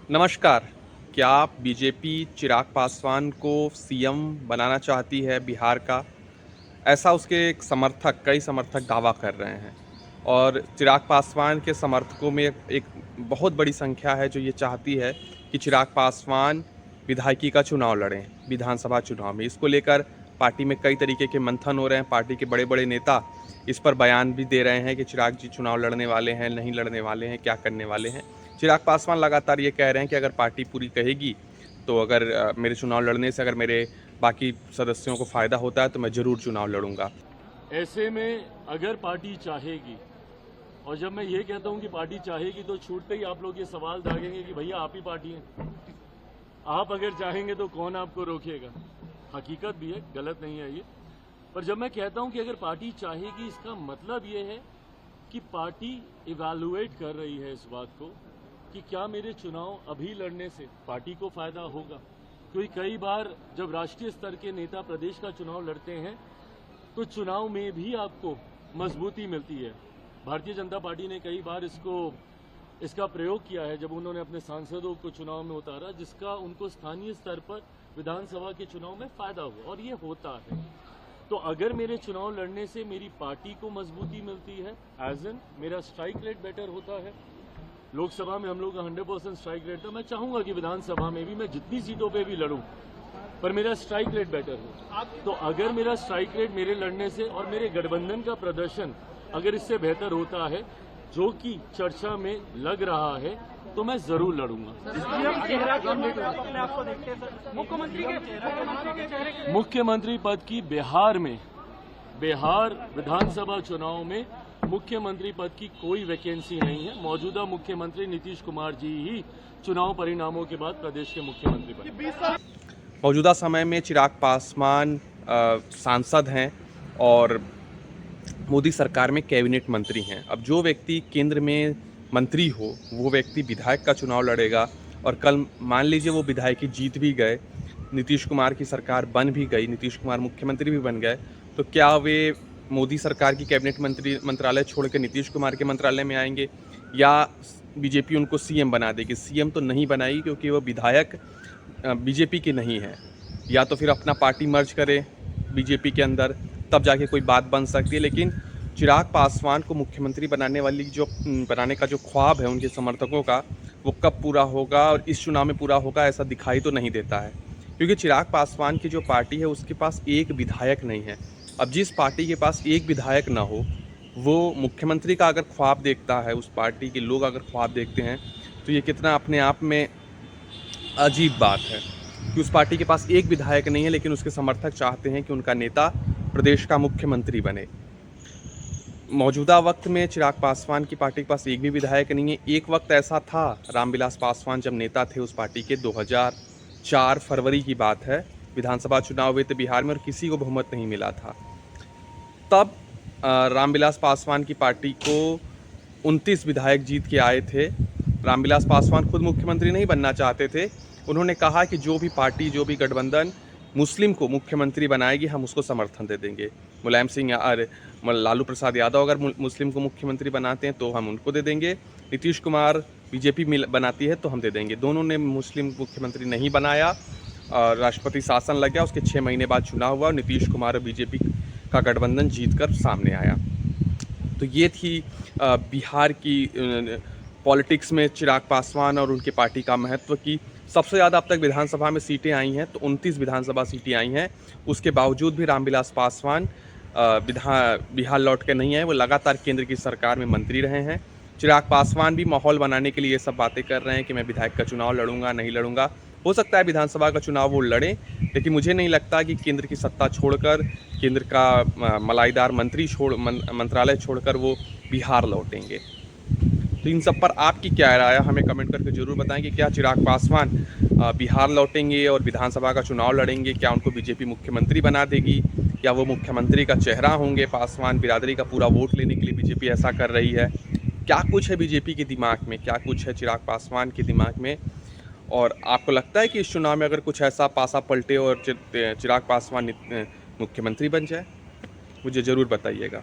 नमस्कार। क्या बीजेपी चिराग पासवान को सीएम बनाना चाहती है बिहार का? ऐसा उसके एक समर्थक कई समर्थक दावा कर रहे हैं और चिराग पासवान के समर्थकों में एक बहुत बड़ी संख्या है जो ये चाहती है कि चिराग पासवान विधायकी का चुनाव लड़ें, विधानसभा चुनाव में। इसको लेकर पार्टी में कई तरीके के मंथन हो रहे हैं। पार्टी के बड़े-बड़े नेता इस पर बयान भी दे रहे हैं कि चिराग जी चुनाव लड़ने वाले हैं, नहीं लड़ने वाले हैं, क्या करने वाले हैं। चिराग पासवान लगातार ये कह रहे हैं कि अगर पार्टी पूरी कहेगी तो अगर मेरे चुनाव लड़ने से अगर मेरे बाकी सदस्यों को फ़ायदा होता है तो मैं ज़रूर चुनाव लड़ूंगा। ऐसे में अगर पार्टी चाहेगी, और जब मैं ये कहता हूं कि पार्टी चाहेगी तो छूटते ही आप लोग ये सवाल दागेंगे कि भैया आप ही पार्टी हैं, आप अगर चाहेंगे तो कौन आपको रोकेगा। हकीकत भी है, गलत नहीं है ये। पर जब मैं कहता हूं कि अगर पार्टी चाहेगी, इसका मतलब ये है कि पार्टी इवैल्यूएट कर रही है इस बात को कि क्या मेरे चुनाव अभी लड़ने से पार्टी को फायदा होगा। क्योंकि कई बार जब राष्ट्रीय स्तर के नेता प्रदेश का चुनाव लड़ते हैं तो चुनाव में भी आपको मजबूती मिलती है। भारतीय जनता पार्टी ने कई बार इसका प्रयोग किया है जब उन्होंने अपने सांसदों को चुनाव में उतारा, जिसका उनको स्थानीय स्तर पर विधानसभा के चुनाव में फायदा हुआ, और ये होता है। तो अगर मेरे चुनाव लड़ने से मेरी पार्टी को मजबूती मिलती है, एज एन मेरा स्ट्राइक रेट बेटर होता है। लोकसभा में हम लोग का 100% स्ट्राइक रेट था। मैं चाहूंगा कि विधानसभा में भी मैं जितनी सीटों पे भी लड़ूं पर मेरा स्ट्राइक रेट बेटर हो। तो अगर मेरा स्ट्राइक रेट मेरे लड़ने से और मेरे गठबंधन का प्रदर्शन अगर इससे बेहतर होता है, जो कि चर्चा में लग रहा है, तो मैं जरूर लड़ूंगा। मुख्यमंत्री पद की बिहार विधानसभा चुनाव में मुख्यमंत्री पद की कोई वैकेंसी नहीं है। मौजूदा मुख्यमंत्री नीतीश कुमार जी ही चुनाव परिणामों के बाद प्रदेश के मुख्यमंत्री बने। मौजूदा समय में चिराग पासवान सांसद हैं और मोदी सरकार में कैबिनेट मंत्री हैं। अब जो व्यक्ति केंद्र में मंत्री हो वो व्यक्ति विधायक का चुनाव लड़ेगा और कल मान लीजिए वो विधायकी जीत भी गए, नीतीश कुमार की सरकार बन भी गई, नीतीश कुमार मुख्यमंत्री भी बन गए, तो क्या वे मोदी सरकार की कैबिनेट मंत्रालय छोड़ के नीतीश कुमार के मंत्रालय में आएंगे या बीजेपी उनको सीएम बना देगी? सीएम तो नहीं बनाएगी क्योंकि वो विधायक बीजेपी के नहीं है। या तो फिर अपना पार्टी मर्ज करे बीजेपी के अंदर, तब जाके कोई बात बन सकती है। लेकिन चिराग पासवान को मुख्यमंत्री बनाने का जो ख्वाब है उनके समर्थकों का, वो कब पूरा होगा और इस चुनाव में पूरा होगा ऐसा दिखाई तो नहीं देता है। क्योंकि चिराग पासवान की जो पार्टी है उसके पास एक विधायक नहीं है। अब जिस पार्टी के पास एक विधायक ना हो, वो मुख्यमंत्री का अगर ख्वाब देखता है, उस पार्टी के लोग अगर ख्वाब देखते हैं, तो ये कितना अपने आप में अजीब बात है कि उस पार्टी के पास एक विधायक नहीं है लेकिन उसके समर्थक चाहते हैं कि उनका नेता प्रदेश का मुख्यमंत्री बने। मौजूदा वक्त में चिराग पासवान की पार्टी के पास एक भी विधायक नहीं है। एक वक्त ऐसा था, रामविलास पासवान जब नेता थे उस पार्टी के, 2004 फरवरी की बात है, विधानसभा चुनाव हुए थे बिहार में और किसी को बहुमत नहीं मिला था। तब रामविलास पासवान की पार्टी को 29 विधायक जीत के आए थे। रामविलास पासवान खुद मुख्यमंत्री नहीं बनना चाहते थे। उन्होंने कहा कि जो भी पार्टी, जो भी गठबंधन मुस्लिम को मुख्यमंत्री बनाएगी हम उसको समर्थन दे देंगे। मुलायम सिंह या लालू प्रसाद यादव अगर मुस्लिम को मुख्यमंत्री बनाते हैं तो हम उनको दे देंगे, नीतीश कुमार बीजेपी बनाती है तो हम दे देंगे। दोनों ने मुस्लिम मुख्यमंत्री नहीं बनाया और राष्ट्रपति शासन लग गया। उसके 6 महीने बाद चुनाव हुआ और नीतीश कुमार और बीजेपी का गठबंधन जीतकर सामने आया। तो ये थी बिहार की पॉलिटिक्स में चिराग पासवान और उनकी पार्टी का महत्व की सबसे ज़्यादा अब तक विधानसभा में सीटें आई हैं, तो 29 विधानसभा सीटें आई हैं। उसके बावजूद भी रामविलास पासवान बिहार लौट के नहीं आए। वो लगातार केंद्र की सरकार में मंत्री रहे हैं। चिराग पासवान भी माहौल बनाने के लिए ये सब बातें कर रहे हैं कि मैं विधायक का चुनाव लड़ूंगा, नहीं लड़ूंगा। हो सकता है विधानसभा का चुनाव वो लड़ें, लेकिन मुझे नहीं लगता कि केंद्र की सत्ता छोड़कर, केंद्र का मलाईदार मंत्रालय छोड़कर वो बिहार लौटेंगे। तो इन सब पर आपकी क्या राय है, हमें कमेंट करके ज़रूर बताएं कि क्या चिराग पासवान बिहार लौटेंगे और विधानसभा का चुनाव लड़ेंगे? क्या उनको बीजेपी मुख्यमंत्री बना देगी या वो मुख्यमंत्री का चेहरा होंगे? पासवान बिरादरी का पूरा वोट लेने के लिए बीजेपी ऐसा कर रही है। क्या कुछ है बीजेपी के दिमाग में, क्या कुछ है चिराग पासवान के दिमाग में? और आपको लगता है कि इस चुनाव में अगर कुछ ऐसा पासा पलटे और चिराग पासवान मुख्यमंत्री बन जाए? मुझे ज़रूर बताइएगा।